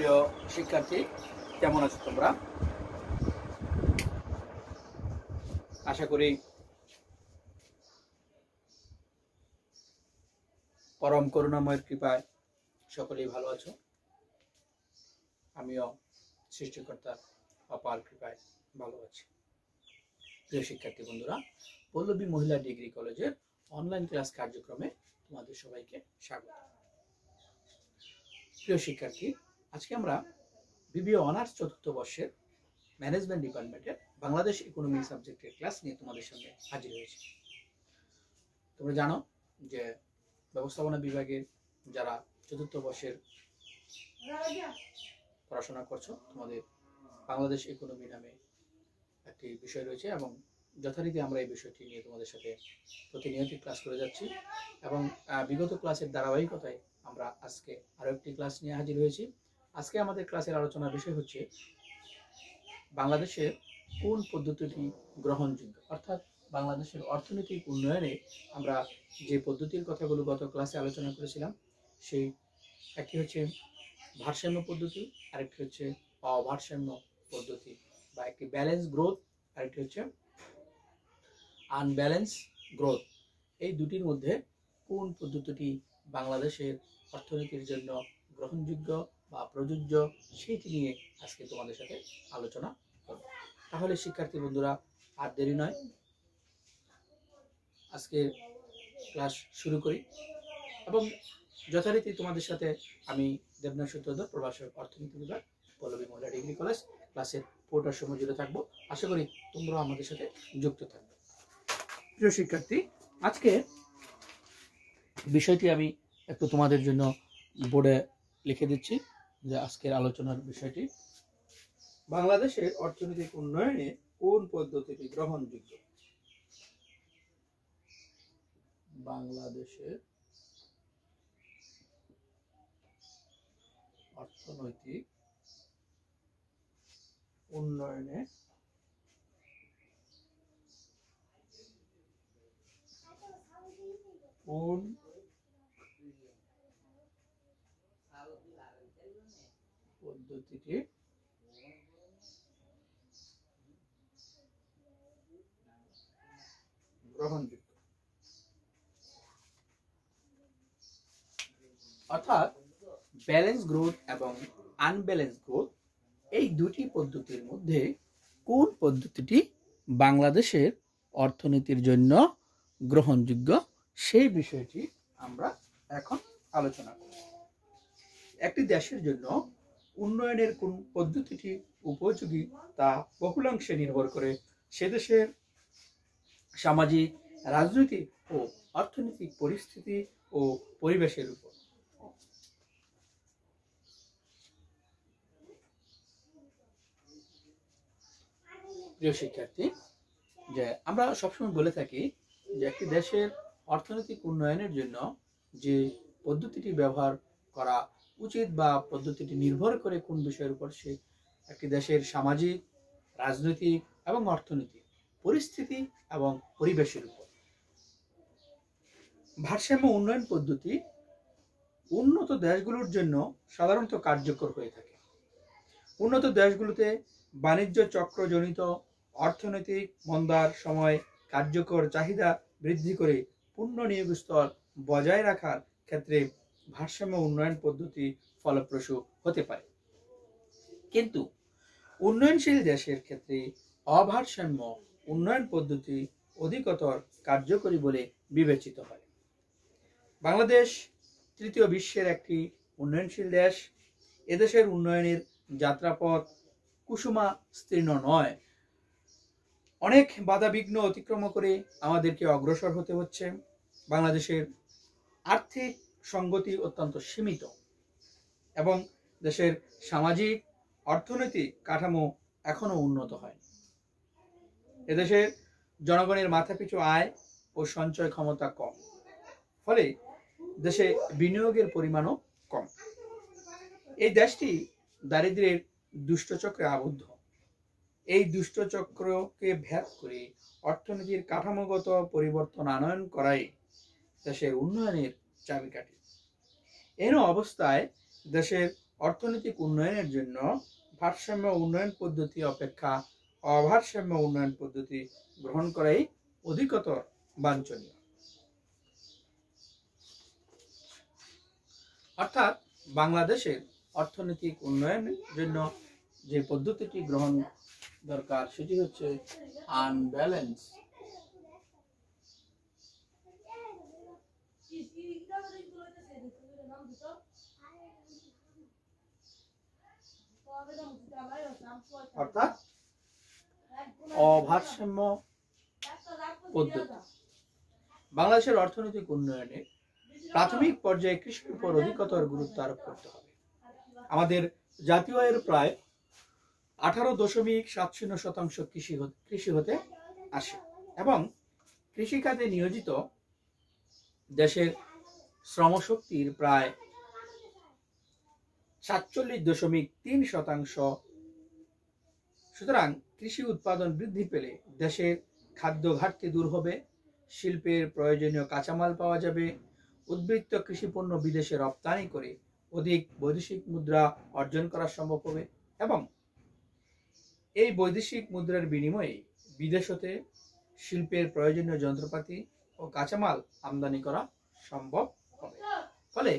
প্রিয় শিক্ষার্থী, কেমন আছো তোমরা? আশা করি পরম করুণাময়ের কৃপায় সকলেই ভালো আছো। আমিও সৃষ্টিকর্তার অপার কৃপায় ভালো আছি। প্রিয় শিক্ষার্থী বন্ধুরা, পল্লবী মহিলা ডিগ্রি কলেজের অনলাইন ক্লাস কার্যক্রমে তোমাদের সবাইকে স্বাগত। প্রিয় শিক্ষার্থী, আজকে আমরা বিবিএ অনার্স চতুর্থ বর্ষের ম্যানেজমেন্ট ডিপার্টমেন্টের বাংলাদেশ ইকোনমি সাবজেক্টের ক্লাস নিয়ে তোমাদের সঙ্গে হাজির হয়েছি। তোমরা জানো যে ব্যবস্থাপনা বিভাগের যারা চতুর্থ বর্ষের পড়াশোনা করছো, তোমাদের বাংলাদেশ ইকোনমি নামে একটি বিষয় রয়েছে এবং যথারীতি আমরা এই বিষয়টি নিয়ে তোমাদের সাথে প্রতিনিয়ত ক্লাস করে যাচ্ছি এবং বিগত ক্লাসের ধারাবাহিকতায় আমরা আজকে আরো একটি ক্লাস নিয়ে হাজির হয়েছি। আজকে আমাদের ক্লাসের আলোচনার বিষয় হচ্ছে বাংলাদেশের কোন পদ্ধতিটি গ্রহণযোগ্য, অর্থাৎ বাংলাদেশের অর্থনৈতিক উন্নয়নে আমরা যে পদ্ধতির কথাগুলো গত ক্লাসে আলোচনা করেছিলাম, সেই একটি হচ্ছে ভারসাম্য পদ্ধতি, আরেকটি হচ্ছে অভারসাম্য পদ্ধতি বা একটি ব্যালেন্স গ্রোথ, আরেকটি হচ্ছে আনব্যালেন্স গ্রোথ। এই দুটির মধ্যে কোন পদ্ধতিটি বাংলাদেশের অর্থনীতির জন্য গ্রহণযোগ্য বা প্রযোজ্য, সেইটি নিয়ে আজকে তোমাদের সাথে আলোচনা করব। তাহলে শিক্ষার্থী বন্ধুরা, আর দেরি নয়, আজকে ক্লাস শুরু করি এবং যথারীতি তোমাদের সাথে আমি দেবনাথ সূত্রধর, প্রভাষক, অর্থনীতি বিভাগ, পল্লবী মহিলা ডিগ্রি কলেজ, ক্লাসের পুরোটার সময় জুড়ে থাকবো। আশা করি তোমরা আমাদের সাথে যুক্ত থাকবে। প্রিয় শিক্ষার্থী, আজকে বিষয়টি আমি একটু তোমাদের জন্য বোর্ডে লিখে দিচ্ছি যে আজকের আলোচনার বিষয়টি বাংলাদেশের অর্থনৈতিক উন্নয়নে কোন পদ্ধতিটি গ্রহণযোগ্য। বাংলাদেশের অর্থনৈতিক উন্নয়নে কোন পদ্ধতিটি গ্রহণযোগ্য, অর্থাৎ ব্যালেন্স গ্রোথ এবং আনব্যালেন্স গ্রোথ, এই দুটি পদ্ধতির মধ্যে কোন পদ্ধতিটি বাংলাদেশের অর্থনীতির জন্য গ্রহণযোগ্য, সেই বিষয়টি আমরা এখন আলোচনা করব। একটি দেশের জন্য উন্নয়নের কোন পদ্ধতিটি উপযোগী তা বহুলাংশে নির্ভর করে সে দেশের সামাজিক, রাজনৈতিক ও অর্থনৈতিক পরিস্থিতি ও পরিবেশের উপর। প্রিয় শিক্ষার্থী, যে আমরা সবসময় বলে থাকি যে একটি দেশের অর্থনৈতিক উন্নয়নের জন্য যে পদ্ধতিটি ব্যবহার করা উচিত বা পদ্ধতিটি নির্ভর করে কোন বিষয়ের উপর, সে একটি দেশের সামাজিক, রাজনৈতিক এবং অর্থনৈতিক পরিস্থিতি এবং পরিবেশের উপর। ভারসাম্য উন্নয়ন পদ্ধতি উন্নত দেশগুলোর জন্য সাধারণত কার্যকর হয়ে থাকে। উন্নত দেশগুলোতে বাণিজ্য চক্রজনিত অর্থনৈতিক মন্দার সময় কার্যকর চাহিদা বৃদ্ধি করে পূর্ণ নিয়োগ স্তর বজায় রাখার ক্ষেত্রে ভারসাম্য উন্নয়ন পদ্ধতি ফলপ্রসূ হতে পারে, কিন্তু উন্নয়নশীল দেশের ক্ষেত্রে অভারসাম্য উন্নয়ন পদ্ধতি অধিকতর কার্যকরী বলে বিবেচিত হয়। বাংলাদেশ তৃতীয় বিশ্বের একটি উন্নয়নশীল দেশ। এদেশের উন্নয়নের যাত্রাপথ কুসুমাস্তীর্ণ নয়, অনেক বাধা বিঘ্ন অতিক্রম করে আমাদেরকে অগ্রসর হতে হচ্ছে। বাংলাদেশের আর্থিক সংগতি অত্যন্ত সীমিত এবং দেশের সামাজিক অর্থনৈতিক কাঠামো এখনো উন্নত হয়নি। এদেশের জনগণের মাথাপিছু আয় ও সঞ্চয় ক্ষমতা কম, ফলে দেশে বিনিয়োগের পরিমাণও কম। এই দেশটি দারিদ্র্যের দুষ্টচক্রে আবদ্ধ। এই দুষ্টচক্রকে ভেদ করে অর্থনীতির কাঠামোগত পরিবর্তন আনয়ন করাই দেশের উন্নয়নের চাবিকাঠি। এন অবস্থায় দেশের অর্থনৈতিক উন্নয়নের জন্য ভারসাম্য উন্নয়ন পদ্ধতি অপেক্ষা অভারসাম্য উন্নয়ন পদ্ধতি গ্রহণ করাই অধিকতর বাঞ্ছনীয়। অর্থাৎ বাংলাদেশের অর্থনৈতিক উন্নয়নের জন্য যে পদ্ধতিটি গ্রহণ দরকার সেটি হচ্ছে আনব্যালেন্স অর্থাৎ অভারসাম্য পদ্ধতি। বাংলাদেশের অর্থনৈতিক উন্নয়নে প্রাথমিক পর্যায়ে কৃষির উপর অধিকতর গুরুত্ব আরোপ করতে হবে। আমাদের জাতীয় আয়ের প্রায় 18.70% কৃষি হতে আসে এবং কৃষিকাজে নিয়োজিত দেশের শ্রমশক্তির প্রায় 47.3%। সুতরাং কৃষি উৎপাদন বৃদ্ধি পেলে দেশের খাদ্য ঘাটতি দূর হবে, শিল্পের প্রয়োজনীয় কাঁচামাল পাওয়া যাবে, উদ্বৃত্ত কৃষিপণ্য বিদেশে রপ্তানি করে অধিক বৈদেশিক মুদ্রা অর্জন করা সম্ভব হবে এবং এই বৈদেশিক মুদ্রার বিনিময়ে বিদেশ হতে শিল্পের প্রয়োজনীয় যন্ত্রপাতি ও কাঁচামাল আমদানি করা সম্ভব হবে। ফলে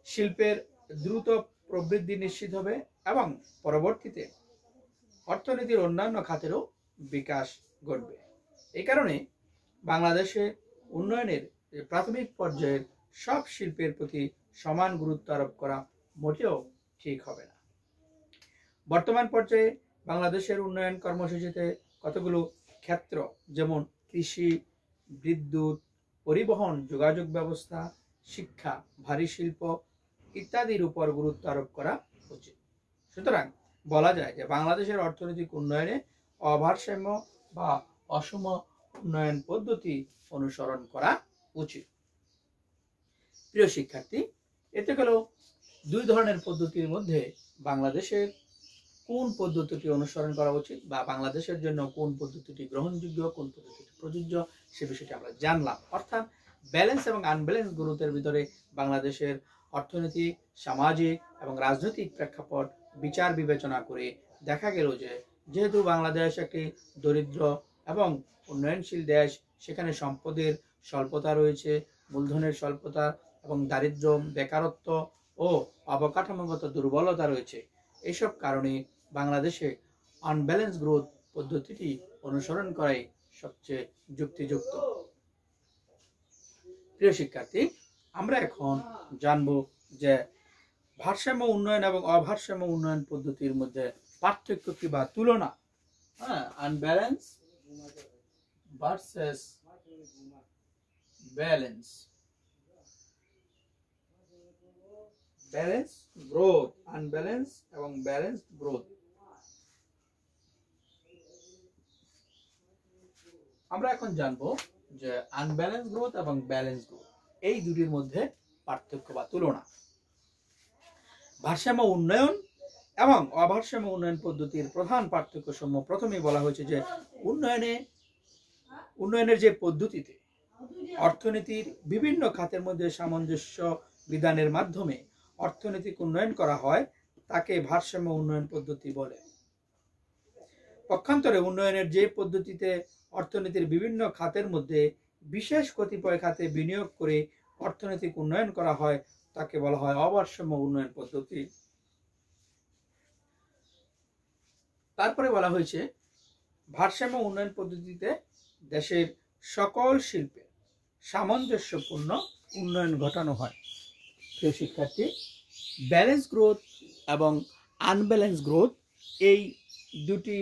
শিল্পের দ্রুত প্রবৃদ্ধি নিশ্চিত হবে এবং পরবর্তীতে অর্থনীতির অন্যান্য খাতেরও বিকাশ ঘটবে। এই কারণে বাংলাদেশে উন্নয়নের প্রাথমিক পর্যায়ের সব শিল্পের প্রতি সমান গুরুত্ব আরোপ করা মোটেও ঠিক হবে না। বর্তমান পর্যায়ে বাংলাদেশের উন্নয়ন কর্মসূচিতে কতগুলো ক্ষেত্র যেমন কৃষি, বিদ্যুৎ, পরিবহন, যোগাযোগ ব্যবস্থা, শিক্ষা, ভারী শিল্প ইত্যাদির উপর গুরুত্ব আরোপ করা উচিত। সুতরাং বলা যায় যে বাংলাদেশের অর্থনৈতিক উন্নয়নে অভারসাম্য বা অসম উন্নয়ন পদ্ধতি অনুসরণ করা উচিত। প্রিয় শিক্ষার্থী, এতে গেল দুই ধরনের পদ্ধতির মধ্যে বাংলাদেশের কোন পদ্ধতিটি অনুসরণ করা উচিত বা বাংলাদেশের জন্য কোন পদ্ধতিটি গ্রহণযোগ্য, কোন পদ্ধতিটি প্রযোজ্য সে বিষয়টি আমরা জানলাম। অর্থাৎ ব্যালেন্স এবং আনব্যালেন্স গ্রোথের ভিতরে বাংলাদেশের অর্থনৈতিক, সামাজিক এবং রাজনৈতিক প্রেক্ষাপট বিচার বিবেচনা করে দেখা গেল যে যেহেতু বাংলাদেশ একটি দরিদ্র এবং উন্নয়নশীল দেশ, সেখানে সম্পদের স্বল্পতা রয়েছে, মূলধনের স্বল্পতা এবং দারিদ্র্য, বেকারত্ব ও অবকাঠামোগত দুর্বলতা রয়েছে। এইসব কারণে বাংলাদেশে আনব্যালেন্স গ্রোথ পদ্ধতিটি অনুসরণ করাই সবচেয়ে যুক্তিযুক্ত। প্রিয় শিক্ষার্থী, আমরা এখন জানব যে ভারসাম্য উন্নয়ন এবং অভারসাম্য উন্নয়ন পদ্ধতির মধ্যে পার্থক্য কি বা তুলনা। Unbalance versus balance, balance growth, unbalance এবং ব্যালেন্সড গ্রোথ। আমরা এখন জানবো যে আনব্যালেন্স গ্রোথ এবং ব্যালেন্স গ্রোথ এই দুটির মধ্যে পার্থক্য বা তুলনা। ভারসাম্য উন্নয়ন এবং অভারসাম্য উন্নয়ন পদ্ধতির প্রধান পার্থক্য সমূহ প্রথমেই বলা হয়েছে যে উন্নয়নের যে পদ্ধতিতে অর্থনীতির বিভিন্ন খাতের মধ্যে সামঞ্জস্য বিধানের মাধ্যমে অর্থনৈতিক উন্নয়ন করা হয় তাকে ভারসাম্য উন্নয়ন পদ্ধতি বলে। পক্ষান্তরে উন্নয়নের যে পদ্ধতিতে অর্থনীতির বিভিন্ন খাতের মধ্যে বিশেষ কতিপয় খাতে বিনিয়োগ করে অর্থনৈতিক উন্নয়ন করা হয় তাকে বলা হয় অভারসাম্য উন্নয়ন পদ্ধতি। তারপরে বলা হয়েছে ভারসাম্য উন্নয়ন পদ্ধতিতে দেশের সকল শিল্পে সামঞ্জস্যপূর্ণ উন্নয়ন ঘটানো হয়। প্রিয় শিক্ষার্থী, ব্যালেন্স গ্রোথ এবং আনব্যালেন্স গ্রোথ এই দুটি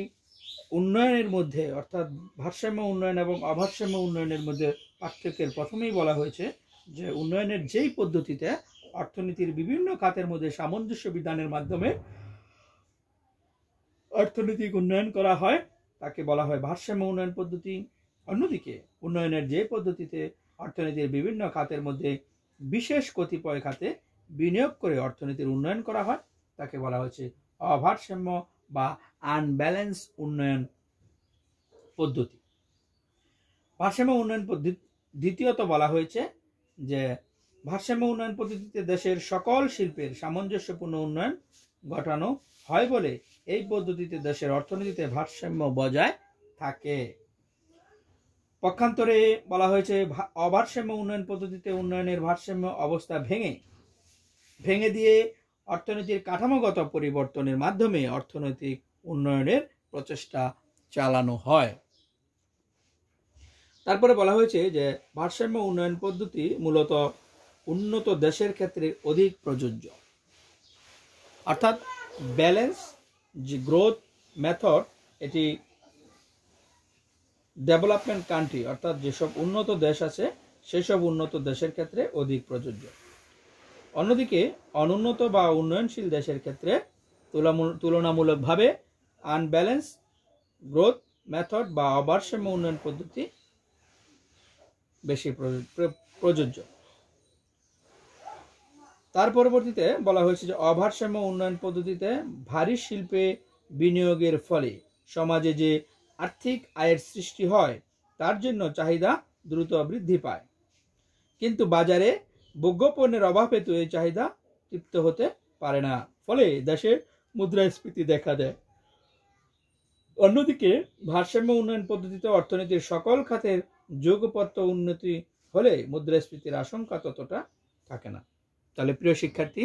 উন্নয়নের মধ্যে অর্থাৎ ভারসাম্য উন্নয়ন এবং অভারসাম্য উন্নয়নের মধ্যে পার্থক্যের প্রথমেই বলা হয়েছে যে উন্নয়নের যেই পদ্ধতিতে অর্থনীতির বিভিন্ন খাতের মধ্যে সামঞ্জস্য বিধানের মাধ্যমে অর্থনৈতিক উন্নয়ন করা হয় তাকে বলা হয় ভারসাম্য উন্নয়ন পদ্ধতি। অন্যদিকে উন্নয়নের যে পদ্ধতিতে অর্থনীতির বিভিন্ন খাতের মধ্যে বিশেষ কতিপয় খাতে বিনিয়োগ করে অর্থনীতির উন্নয়ন করা হয় তাকে বলা হচ্ছে অভারসাম্য বা আনব্যালেন্স উন্নয়ন পদ্ধতি। ভারসাম্য উন্নয়ন পদ্ধতি দ্বিতীয়ত বলা হয়েছে যে ভারসাম্য উন্নয়ন পদ্ধতিতে দেশের সকল শিল্পের সামঞ্জস্যপূর্ণ উন্নয়ন ঘটানো হয় বলে এই পদ্ধতিতে দেশের অর্থনীতিতে ভারসাম্য বজায় থাকে। পক্ষান্তরে বলা হয়েছে অভারসাম্য উন্নয়ন পদ্ধতিতে উন্নয়নের ভারসাম্য অবস্থা ভেঙে দিয়ে অর্থনীতির কাঠামোগত পরিবর্তনের মাধ্যমে অর্থনৈতিক উন্নয়নের প্রচেষ্টা চালানো হয়। তারপরে বলা হয়েছে যে ভারসাম্য উন্নয়ন পদ্ধতি মূলত উন্নত দেশের ক্ষেত্রে অধিক প্রযোজ্য, অর্থাৎ ব্যালেন্স যে গ্রোথ মেথড এটি ডেভেলপমেন্ট কান্ট্রি অর্থাৎ যেসব উন্নত দেশ আছে সেসব উন্নত দেশের ক্ষেত্রে অধিক প্রযোজ্য। অন্যদিকে অনুন্নত বা উন্নয়নশীল দেশের ক্ষেত্রে তুলনামূলকভাবে আনব্যালেন্স গ্রোথ মেথড বা অভারসাম্য উন্নয়ন পদ্ধতি বেশি প্রযোজ্য। তার পরবর্তীতে বলা হয়েছে যে অভারসাম্য উন্নয়ন পদ্ধতিতে ভারী শিল্পে বিনিয়োগের ফলে সমাজে যে আর্থিক আয়ের সৃষ্টি হয় তার জন্য চাহিদা দ্রুত বৃদ্ধি পায়, কিন্তু বাজারে ভোগ্যপণ্যের অভাব হেতু এই চাহিদা তৃপ্ত হতে পারে না, ফলে দেশে মুদ্রাস্ফীতি দেখা দেয়। অন্যদিকে ভারসাম্য উন্নয়ন পদ্ধতিতে অর্থনীতির সকল খাতের যোগপত্য উন্নতি হলে মুদ্রাস্ফীতির আশঙ্কা ততটা থাকে না। তাহলে প্রিয় শিক্ষার্থী,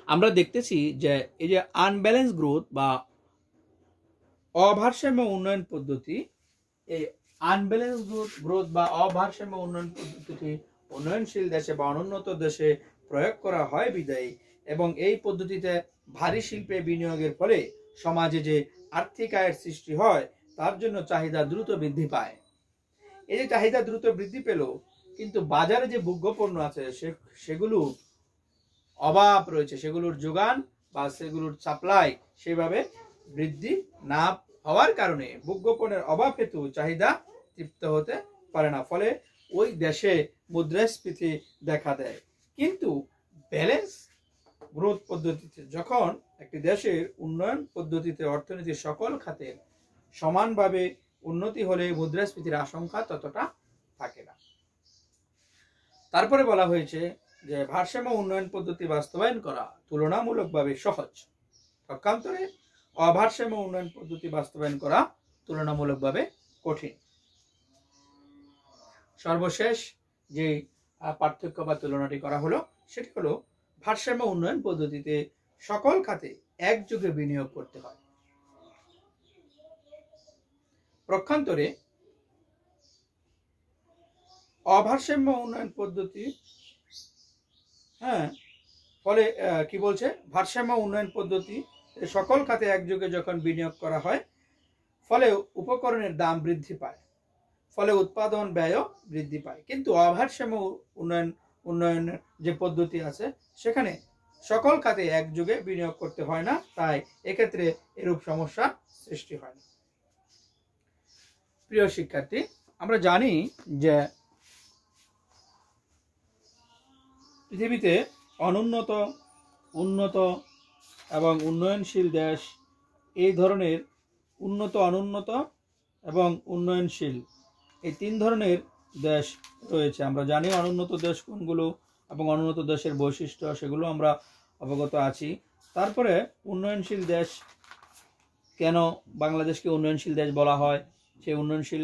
আমরা দেখতেছি যে এই যে আনব্যালেন্স গ্রোথ বা অভারসাম্য উন্নয়ন পদ্ধতি, এই আনব্যালেন্স গ্রোথ বা অভারসাম্য উন্নয়ন পদ্ধতিটি উন্নয়নশীল দেশে বা অনুন্নত দেশে প্রয়োগ করা হয় বিদায়ী এবং এই পদ্ধতিতে ভারী শিল্পে বিনিয়োগের ফলে সমাজে যে আর্থিক আয়ের সৃষ্টি হয় তার জন্য চাহিদা দ্রুত বৃদ্ধি পায়। এই যে চাহিদা দ্রুত বৃদ্ধি পেল, কিন্তু বাজারে যে ভোগ্যপণ্য আছে সেগুলো অভাব রয়েছে, সেগুলোর যোগান বা সেগুলোর সাপ্লাই সেভাবে বৃদ্ধি না হওয়ার কারণে ভোগ্যপণ্যের অভাব হেতু চাহিদা তৃপ্ত হতে পারে না, ফলে ওই দেশে মুদ্রাস্ফীতি দেখা দেয়। কিন্তু ব্যালেন্স গ্রোথ পদ্ধতিতে যখন একটি দেশের উন্নয়ন পদ্ধতিতে অর্থনীতির সকল খাতের সমানভাবে উন্নতি হলে মুদ্রাস্ফীতির আশঙ্কা ততটা থাকে না। তারপরে বলা হয়েছে যে ভারসাম্য উন্নয়ন পদ্ধতি বাস্তবায়ন করা তুলনামূলকভাবে সহজ, পক্ষান্তরে অভারসাম্য উন্নয়ন পদ্ধতি বাস্তবায়ন করা তুলনামূলকভাবে কঠিন। সর্বশেষ যে পার্থক্য বা তুলনাটি করা হলো সেটি হলো ভারসাম্য উন্নয়ন পদ্ধতিতে সকল খাতে একযোগে বিনিয়োগ করতে হয়, পক্ষান্তরে অভারসাম্য উন্নয়ন পদ্ধতি ফলে কি বলছে, ভারসাম্য উন্নয়ন পদ্ধতি সকল খাতে একযোগে যখন বিনিয়োগ করা হয় ফলে উপকরণের দাম বৃদ্ধি পায়, ফলে উৎপাদন ব্যয় বৃদ্ধি পায়। কিন্তু অভারসাম্য উন্নয়নের যে পদ্ধতি আছে সেখানে সকল খাতে একযোগে বিনিয়োগ করতে হয় না, তাই এক্ষেত্রে এরূপ সমস্যা সৃষ্টি হয় না। প্রিয় শিক্ষার্থী, আমরা জানি যে পৃথিবীতে অনুন্নত, উন্নত এবং উন্নয়নশীল দেশ, এই ধরনের উন্নত, অনুন্নত এবং উন্নয়নশীল এই তিন ধরনের দেশ রয়েছে। আমরা জানি অনুন্নত দেশ কোনগুলো এবং অনুন্নত দেশের বৈশিষ্ট্য সেগুলো আমরা অবগত আছি। তারপরে উন্নয়নশীল দেশ, কেন বাংলাদেশকে উন্নয়নশীল দেশ বলা হয় সেই উন্নয়নশীল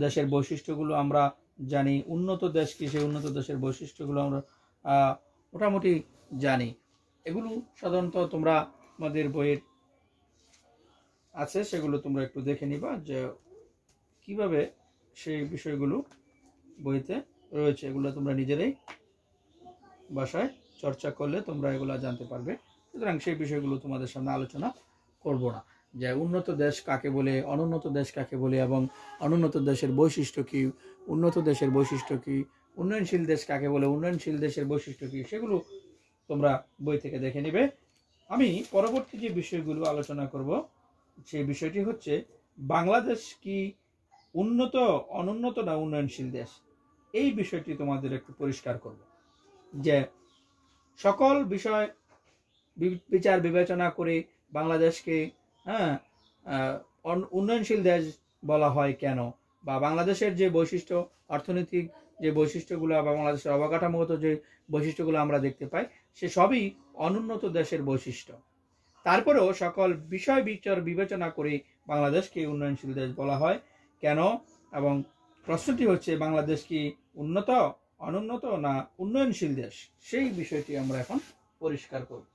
দেশের বৈশিষ্ট্যগুলো আমরা জানি। উন্নত দেশ কি, সেই উন্নত দেশের বৈশিষ্ট্যগুলো আমরা মোটামুটি জানি। এগুলো সাধারণত তোমরা আমাদের বইয়ের আছে, সেগুলো তোমরা একটু দেখে নিবা যে কিভাবে সেই বিষয়গুলো বইতে রয়েছে। এগুলো তোমরা নিজেরাই বাসায় চর্চা করলে তোমরা এগুলো জানতে পারবে। সুতরাং সেই বিষয়গুলো তোমাদের সামনে আলোচনা করব না, যে উন্নত দেশ কাকে বলে, অনুন্নত দেশ কাকে বলে এবং অনুন্নত দেশের বৈশিষ্ট্য কি, উন্নত দেশের বৈশিষ্ট্য কি, উন্নয়নশীল দেশ কাকে বলে, উন্নয়নশীল দেশের বৈশিষ্ট্য কি, সেগুলো তোমরা বই থেকে দেখে নিবে। আমি পরবর্তী যে বিষয়গুলো আলোচনা করব সেই বিষয়টি হচ্ছে বাংলাদেশ কি উন্নত, অনুন্নত না উন্নয়নশীল দেশ, এই বিষয়টি তোমাদের একটু পরিষ্কার করব। যে সকল বিষয় বিচার বিবেচনা করে বাংলাদেশকে উন্নয়নশীল দেশ বলা হয় কেন, বা বাংলাদেশের যে বৈশিষ্ট্য, অর্থনৈতিক যে বৈশিষ্ট্যগুলো বা বাংলাদেশের অবকাঠামোগত যে বৈশিষ্ট্যগুলো আমরা দেখতে পাই, সে সবই অনুন্নত দেশের বৈশিষ্ট্য। তারপরেও সকল বিষয় বিবেচনা করে বাংলাদেশকে উন্নয়নশীল দেশ বলা হয় কেন? এবং প্রশ্নটি হচ্ছে, বাংলাদেশ কি উন্নত, অনুন্নত না উন্নয়নশীল দেশ? সেই বিষয়টি আমরা এখন পরিষ্কার করব।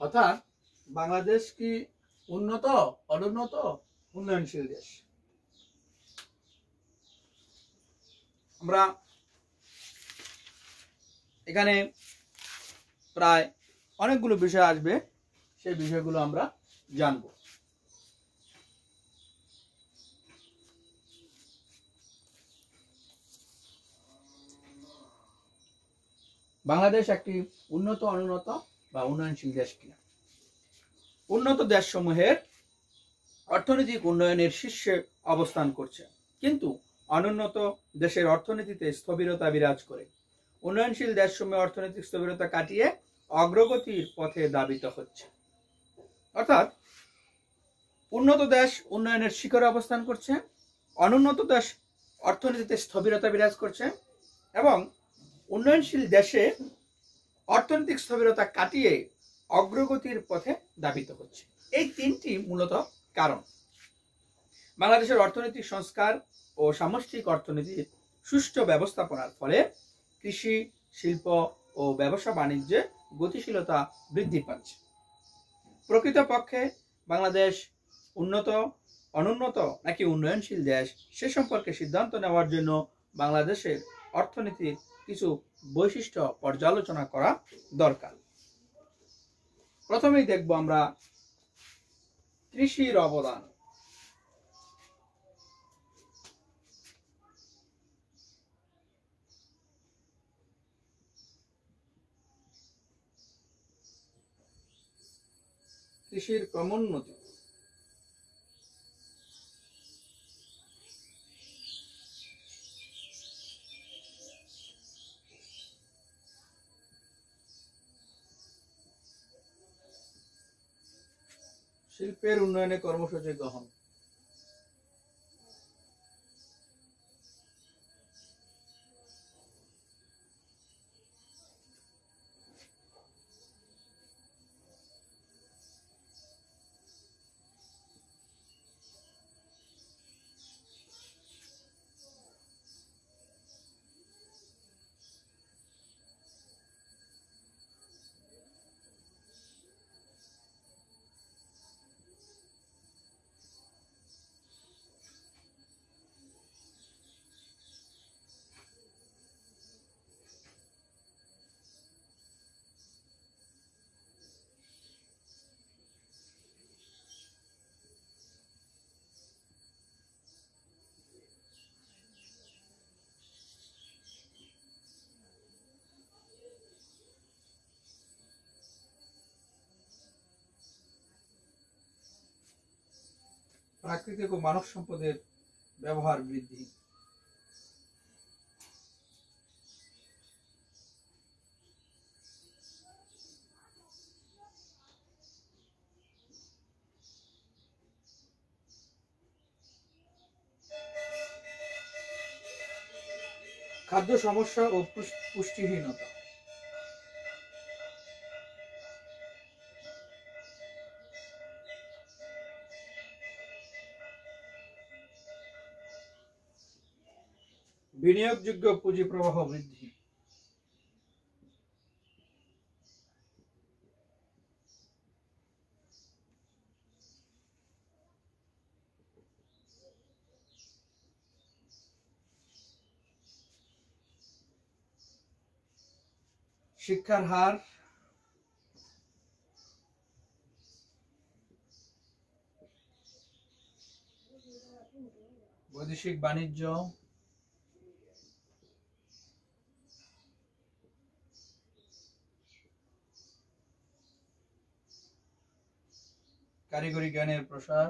অর্থাৎ বাংলাদেশ কি উন্নত, অনুন্নত, উন্নয়নশীল দেশ? আমরা এখানে প্রায় অনেকগুলো বিষয় আসবে, সেই বিষয়গুলো আমরা জানব। বাংলাদেশ একটি উন্নত, অনুন্নত বা উন্নয়নশীল দেশ কিনা? উন্নত দেশসমূহের অর্থনৈতিক উন্নয়নের শীর্ষে অবস্থান করছে, কিন্তু অনুন্নত দেশের অর্থনীতিতে স্থবিরতা বিরাজ করে। উন্নয়নশীল দেশসমূহে অর্থনৈতিক স্থবিরতা কাটিয়ে অগ্রগতির পথে ধাবিত হচ্ছে। অর্থাৎ উন্নত দেশ উন্নয়নের শিখরে অবস্থান করছে, অনুন্নত দেশ অর্থনীতিতে স্থবিরতা বিরাজ করছে, এবং উন্নয়নশীল দেশে অর্থনৈতিক স্থবিরতা কাটিয়ে অগ্রগতির পথে ধাবিত হচ্ছে। এই তিনটি মূলত কারণ। বাংলাদেশের অর্থনৈতিক সংস্কার ও সামষ্টিক অর্থনীতির সুষ্ঠু ব্যবস্থাপনার ফলে কৃষি, শিল্প ও ব্যবসা বাণিজ্যে গতিশীলতা বৃদ্ধি পাচ্ছে। প্রকৃতপক্ষে বাংলাদেশ উন্নত, অনুন্নত নাকি উন্নয়নশীল দেশ সে সম্পর্কে সিদ্ধান্ত নেওয়ার জন্য বাংলাদেশের অর্থনীতির কিছু বৈশিষ্ট্য পর্যালোচনা করা দরকার। প্রথমেই দেখব আমরা কৃষির অবদান। কৃষির ক্রমোন্নতি। শিল্পের উন্নয়নে কর্মসূচি গ্রহণ। প্রাকৃতিক ও মানব সম্পদের ব্যবহার বৃদ্ধি। খাদ্য সমস্যা ও পুষ্টিহীনতা। বিনিয়োগযোগ্য পুঁজি প্রবাহ বৃদ্ধি। শিক্ষার হার, বৈদেশিক বাণিজ্য, কারিগরি জ্ঞানের প্রসার,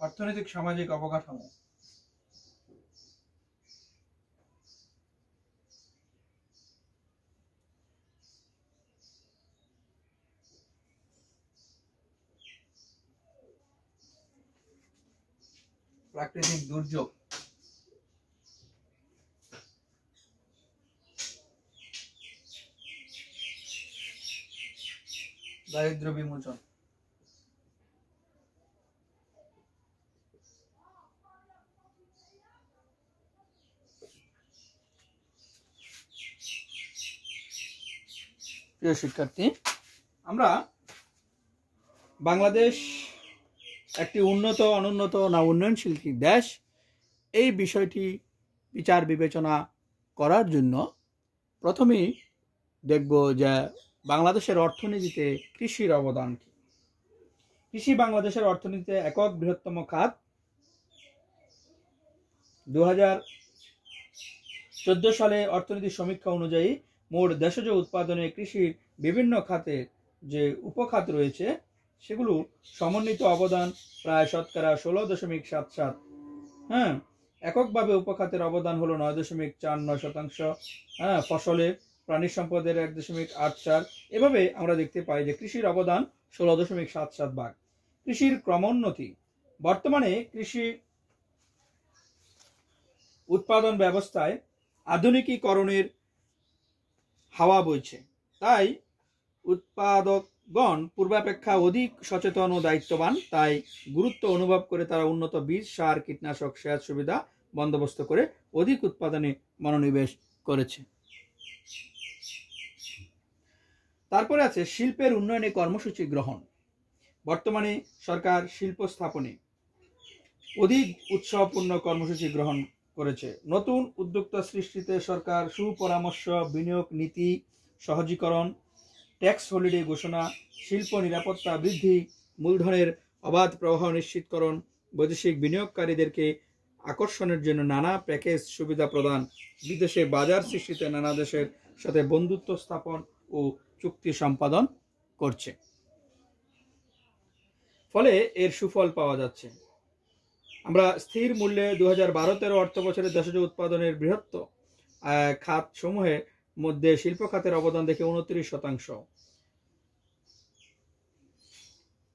অর্থনৈতিক সামাজিক অবকাঠামো, প্রাকৃতিক দুর্যোগ, দারিদ্র্য বিমোচন। প্রিয় শিক্ষার্থী, আমরা বাংলাদেশ একটি উন্নত, অনুন্নত না উন্নয়নশীল দেশ, এই বিষয়টি বিচার বিবেচনা করার জন্য প্রথমেই দেখব যে বাংলাদেশের অর্থনীতিতে কৃষির অবদান কি। কৃষি বাংলাদেশের অর্থনীতিতে একক বৃহত্তম খাত। 2014 সালে অর্থনীতি সমীক্ষা অনুযায়ী মোট দেশজ উৎপাদনে কৃষির বিভিন্ন খাতে যে উপখাত রয়েছে সেগুলো সমন্বিত অবদান প্রায় শতকরা 16.77। এককভাবে উপখাতের অবদান হলো 9.49%। ফসলে প্রাণী সম্পদের 1.84। এভাবে আমরা দেখতে পাই যে কৃষির অবদান 16.77 ভাগ। কৃষির ক্রমোন্নতি, বর্তমানে কৃষি উৎপাদন ব্যবস্থায় আধুনিকীকরণের হাওয়া বইছে, তাই উৎপাদকগণ পূর্বাপেক্ষা অধিক সচেতন ও দায়িত্ববান। তাই গুরুত্ব অনুভব করে তারা উন্নত বীজ, সার, কীটনাশক, সেচ সুবিধা বন্দোবস্ত করে অধিক উৎপাদনে মনোনিবেশ করেছে। তারপরে আছে শিল্পের উন্নয়নে কর্মসূচি গ্রহণ। বর্তমানে সরকার শিল্প স্থাপনে অধিক উৎসাহপূর্ণ কর্মসূচি গ্রহণ করেছে। নতুন উদ্যোক্তা সৃষ্টিতে সরকার সুপরামর্শ, বিনিয়োগ নীতি সহজীকরণ, ট্যাক্স হলিডে ঘোষণা, শিল্প নিরাপত্তা বৃদ্ধি, মূলধনের অবাধ প্রবাহ নিশ্চিতকরণ, বৈদেশিক বিনিয়োগকারীদেরকে আকর্ষণের জন্য নানা প্যাকেজ সুবিধা প্রদান, বিদেশে বাজার সৃষ্টিতে নানা দেশের সাথে বন্ধুত্ব স্থাপন ও চুক্তি সম্পাদন করছে। ফলে এর সুফল পাওয়া যাচ্ছে। আমরা স্থির মূল্যে 2012-13 অর্থ বছরে দেশজ উৎপাদনের বৃহৎ খাত সমূহের মধ্যে শিল্প খাতের অবদান দেখে 29%।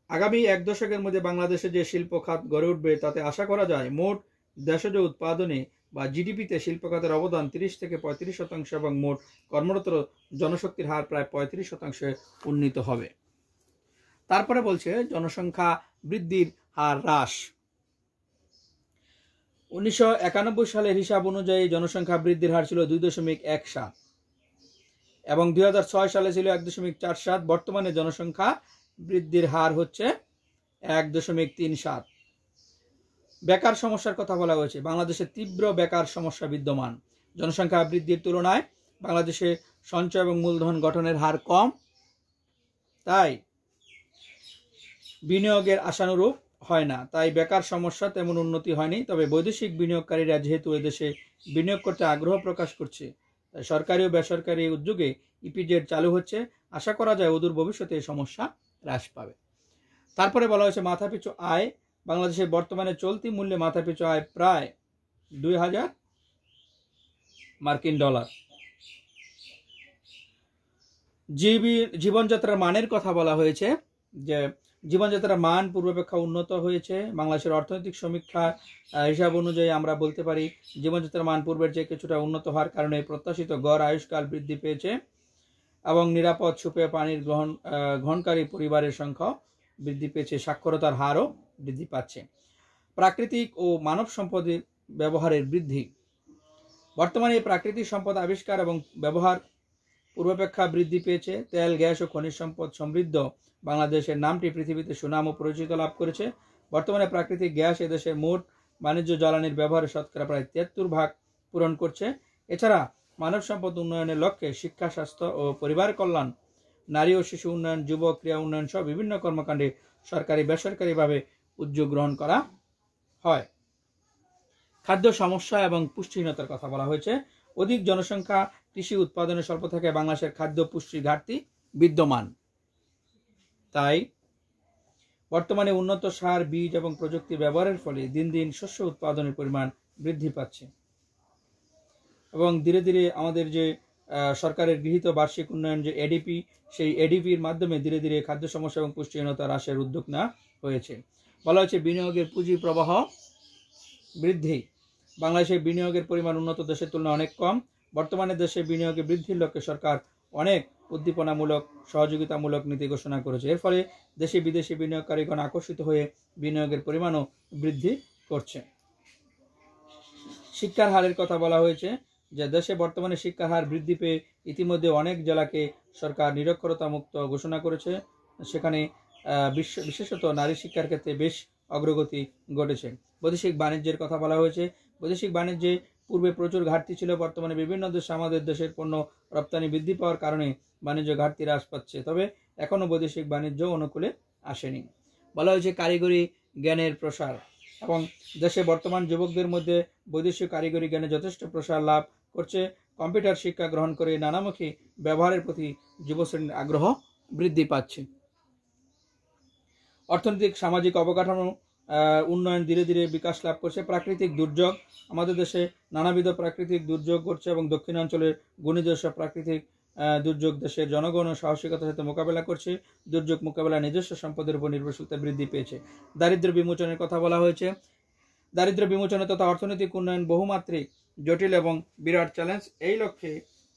আগামী এক দশকের মধ্যে বাংলাদেশে যে শিল্প খাত গড়ে উঠবে তাতে আশা করা যায় মোট দেশজ উৎপাদনে বা জিডিপিতে শিল্প খাতের অবদান 30 থেকে 35% এবং মোট কর্মরত জনশক্তির হার প্রায় 35% উন্নীত হবে। তারপরে বলছে জনসংখ্যা বৃদ্ধির হার হ্রাস। 1991 সালের হিসাব অনুযায়ী জনসংখ্যা বৃদ্ধির হার ছিল 2.17 এবং 2006 সালে ছিল 1.47। বর্তমানে জনসংখ্যা বৃদ্ধির হার হচ্ছে 1.37। বেকার সমস্যার কথা বলা হয়েছে। বাংলাদেশে তীব্র বেকার সমস্যা বিদ্যমান। জনসংখ্যা বৃদ্ধির তুলনায় বাংলাদেশে সঞ্চয় এবং মূলধন গঠনের হার কম, তাই বিনিয়োগের আশানুরূপ হয় না, তাই বেকার সমস্যা তেমন উন্নতি হয়নি। তবে বৈদেশিক বিনিয়োগকারীরা যেহেতু এদেশে বিনিয়োগ করতে আগ্রহ প্রকাশ করছে, তাই সরকারি ও বেসরকারি উদ্যোগে ইপিজেড চালু হচ্ছে। আশা করা যায় অদূর ভবিষ্যতে এই সমস্যা হ্রাস পাবে। তারপরে বলা হয়েছে মাথাপিছু আয়। বাংলাদেশে বর্তমানে চলতি মূল্যে মাথাপিছু আয় প্রায় 2000 মার্কিন ডলার। জীবনযাত্রার মানের কথা বলা হয়েছে। যে জীবনযাত্রার মান পূর্বাপেক্ষা উন্নত হয়েছে। বাংলাদেশের অর্থনৈতিক সমীক্ষা হিসাব অনুযায়ী আমরা বলতে পারি জীবনযাত্রার মান পূর্বের চেয়ে কিছুটা উন্নত হওয়ার কারণে প্রত্যাশিত গড় আয়ুষ্কাল বৃদ্ধি পেয়েছে এবং নিরাপদ সুপেয় পানির গ্রহণকারী পরিবারের সংখ্যা বৃদ্ধি পেয়েছে। সাক্ষরতার হারও বৃদ্ধি পাচ্ছে। প্রাকৃতিক ও মানব সম্পদের ব্যবহারের বৃদ্ধি। বর্তমানে প্রাকৃতিক সম্পদ আবিষ্কার এবং ব্যবহার পূর্বাপেক্ষা বৃদ্ধি পেয়েছে। তেল, গ্যাস ও খনিজ সম্পদ সমৃদ্ধ বাংলাদেশের নামটি পৃথিবীতে সুনাম ও পরিচিতি লাভ করেছে। বর্তমানে প্রাকৃতিক গ্যাস এদেশের মোট বাণিজ্য জ্বালানির ব্যবহারের শতকরা প্রায় 73% পূরণ করছে। এছাড়া মানব সম্পদ উন্নয়নের লক্ষ্যে শিক্ষা, স্বাস্থ্য ও পরিবার কল্যাণ, নারী ও শিশু উন্নয়ন, যুব ক্রীড়া উন্নয়ন সহ বিভিন্ন কর্মকাণ্ডে সরকারি বেসরকারিভাবে উদ্যোগ গ্রহণ করা হয়। খাদ্য সমস্যা এবং পুষ্টিহীনতার কথা বলা হয়েছে। অধিক জনসংখ্যা, কৃষি উৎপাদনে স্বল্প থাকে বাংলাদেশের খাদ্য পুষ্টির ঘাটতি বিদ্যমান। তাই বর্তমানে উন্নত সার, বীজ এবং প্রযুক্তি ব্যবহারের ফলে দিন দিন শস্য উৎপাদনের পরিমাণ বৃদ্ধি পাচ্ছে এবং ধীরে ধীরে আমাদের যে সরকারের গৃহীত বার্ষিক উন্নয়ন যে এডিপি, সেই এডিপির মাধ্যমে ধীরে ধীরে খাদ্য সমস্যা এবং পুষ্টিহীনতা হ্রাসের উদ্যোগ নেওয়া হয়েছে। বলা হয়েছে বিনিয়োগের পুঁজি প্রবাহ বৃদ্ধি। বাংলাদেশের বিনিয়োগের পরিমাণ উন্নত দেশের তুলনায় অনেক কম। বর্তমানে দেশে বিনিয়োগে বৃদ্ধির লক্ষ্যে সরকার অনেক উদ্দীপনামূলক, সহযোগিতামূলক নীতি ঘোষণা করেছে। এর ফলে দেশি বিদেশি বিনিয়োগকারীগণ আকর্ষিত হয়ে বিনিয়োগের পরিমাণও বৃদ্ধি করছে। শিক্ষার হারের কথা বলা হয়েছে যে দেশে বর্তমানে শিক্ষার হার বৃদ্ধি পেয়ে ইতিমধ্যে অনেক জেলাকে সরকার নিরক্ষরতা মুক্ত ঘোষণা করেছে। সেখানে বিশেষত নারী শিক্ষার ক্ষেত্রে বেশ অগ্রগতি ঘটেছে। বৈদেশিক বাণিজ্যের কথা বলা হয়েছে। বৈদেশিক বাণিজ্যে পূর্বে প্রচুর ঘাটতি ছিল। বর্তমানে বিভিন্ন দেশে আমাদের দেশের পণ্য রপ্তানি বৃদ্ধি পাওয়ার কারণে বাণিজ্য ঘাটতি হ্রাস পাচ্ছে, তবে এখনো বৈদেশিক বাণিজ্য অনুকূলে আসেনি। বলা হয়েছে কারিগরি জ্ঞানের প্রসার এবং দেশে বর্তমান যুবকদের মধ্যে বৈদেশিক কারিগরি জ্ঞানে যথেষ্ট প্রসার লাভ করছে। কম্পিউটার শিক্ষা গ্রহণ করে নানামুখী ব্যবহারের প্রতি যুবশ্রেণীর আগ্রহ বৃদ্ধি পাচ্ছে। অর্থনৈতিক সামাজিক অবকাঠামো উন্নয়ন ধীরে ধীরে বিকাশ লাভ করছে। প্রাকৃতিক দুর্যোগ, আমাদের দেশে নানাবিধ প্রাকৃতিক দুর্যোগ ঘটছে এবং দক্ষিণাঞ্চলের ঘূর্ণিঝড় প্রাকৃতিক দুর্যোগ দেশের জনগণ ও সাহসিকতার সাথে মোকাবেলা করছে। দুর্যোগ মোকাবেলায় নিজস্ব সম্পদের উপর নির্ভরশীলতা বৃদ্ধি পেয়েছে। দারিদ্র্য বিমোচনের কথা বলা হয়েছে। দারিদ্র্য বিমোচন তথা অর্থনৈতিক উন্নয়ন বহুমাত্রিক, জটিল এবং বিরাট চ্যালেঞ্জ। এই লক্ষ্যে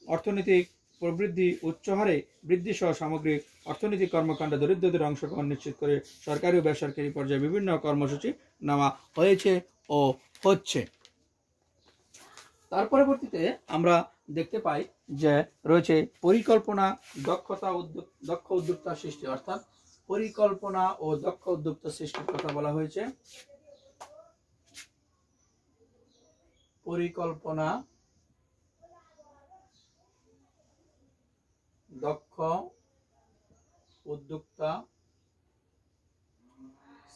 অর্থনৈতিক প্রবৃদ্ধি উচ্চ হারে বৃদ্ধি সহ সামগ্রিক অর্থনৈতিক কর্মকাণ্ডে দরিদ্রদের অংশগ্রহণ নিশ্চিত করে সরকারি ও বেসরকারি পর্যায়ে বিভিন্ন কর্মসূচি নেওয়া হয়েছে ও হচ্ছে। তার পরবর্তীতে আমরা দেখতে পাই যে রয়েছে পরিকল্পনা, দক্ষ উদ্যোক্তা সৃষ্টি, অর্থাৎ পরিকল্পনা ও দক্ষ উদ্যোক্তা সৃষ্টির কথা বলা হয়েছে। পরিকল্পনা, দক্ষ উদ্যোক্তা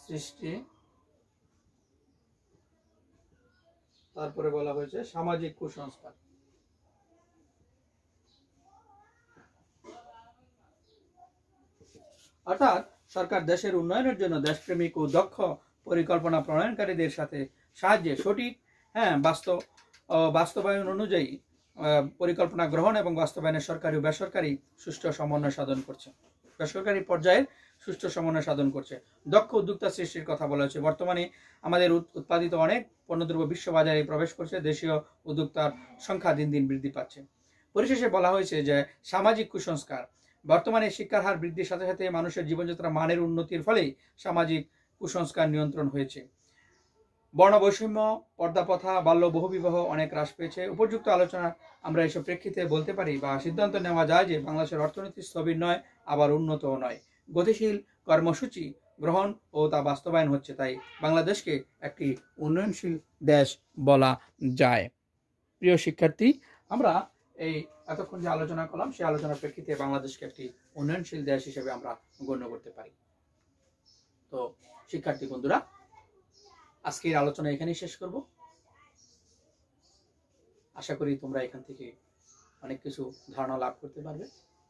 সৃষ্টি, তারপরে বলা হয়েছে সামাজিক কুসংস্কার। অর্থাৎ সরকার দেশের উন্নয়নের জন্য দেশপ্রেমিক ও দক্ষ পরিকল্পনা প্রণয়নকারীদের সাথে সাহায্যে সঠিক বাস্তবায়ন অনুযায়ী পরিকল্পনা গ্রহণ এবং বাস্তবায়নের সরকারি ও বেসরকারি সুষ্ঠু সমন্বয় সাধন করছে। বেসরকারি পর্যায়ে সুষ্ঠু সমন্বয় সাধন করছে। দক্ষ উদ্যোক্তা সৃষ্টির কথা বলা হয়েছে। বর্তমানে আমাদের উৎপাদিত অনেক পণ্যদ্রব্য বিশ্ববাজারে প্রবেশ করছে। দেশীয় উদ্যোক্তার সংখ্যা দিন দিন বৃদ্ধি পাচ্ছে। পরিশেষে বলা হয়েছে যে সামাজিক কুসংস্কার, বর্তমানে শিক্ষার হার বৃদ্ধির সাথে সাথে মানুষের জীবনযাত্রা মানের উন্নতির ফলে সামাজিক কুসংস্কার নিয়ন্ত্রণ হয়েছে। বর্ণবৈষম্য, পর্দাপ্রথা, বাল্য বহুবিবাহ অনেক হ্রাস পেয়েছে। উপযুক্ত আলোচনা আমরা এসব প্রেক্ষিতে বলতে পারি বা সিদ্ধান্ত নেওয়া যায় যে বাংলাদেশের অর্থনীতি স্থবির নয়, আবার উন্নতও নয়। গতিশীল কর্মসূচি গ্রহণ ও তা বাস্তবায়ন হচ্ছে। তাই বাংলাদেশকে একটি উন্নয়নশীল দেশ বলা যায়। প্রিয় শিক্ষার্থী, আমরা এই এতক্ষণ যে আলোচনা করলাম সেই আলোচনার প্রেক্ষিতে বাংলাদেশকে একটি উন্নয়নশীল দেশ হিসেবে আমরা গণ্য করতে পারি। তো শিক্ষার্থী বন্ধুরা, আজকের আলোচনা এখানেই শেষ করব। আশা করি তোমরা এখান থেকে অনেক কিছু ধারণা লাভ করতে পারবে।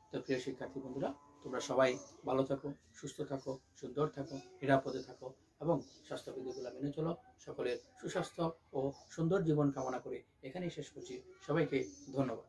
তো প্রিয় শিক্ষার্থী বন্ধুরা, তোমরা সবাই ভালো থাকো, সুস্থ থাকো, সুন্দর থাকো, নিরাপদে থাকো এবং স্বাস্থ্যবিধিগুলো মেনে চলো। সকলের সুস্বাস্থ্য ও সুন্দর জীবন কামনা করে এখানেই শেষ করছি। সবাইকে ধন্যবাদ।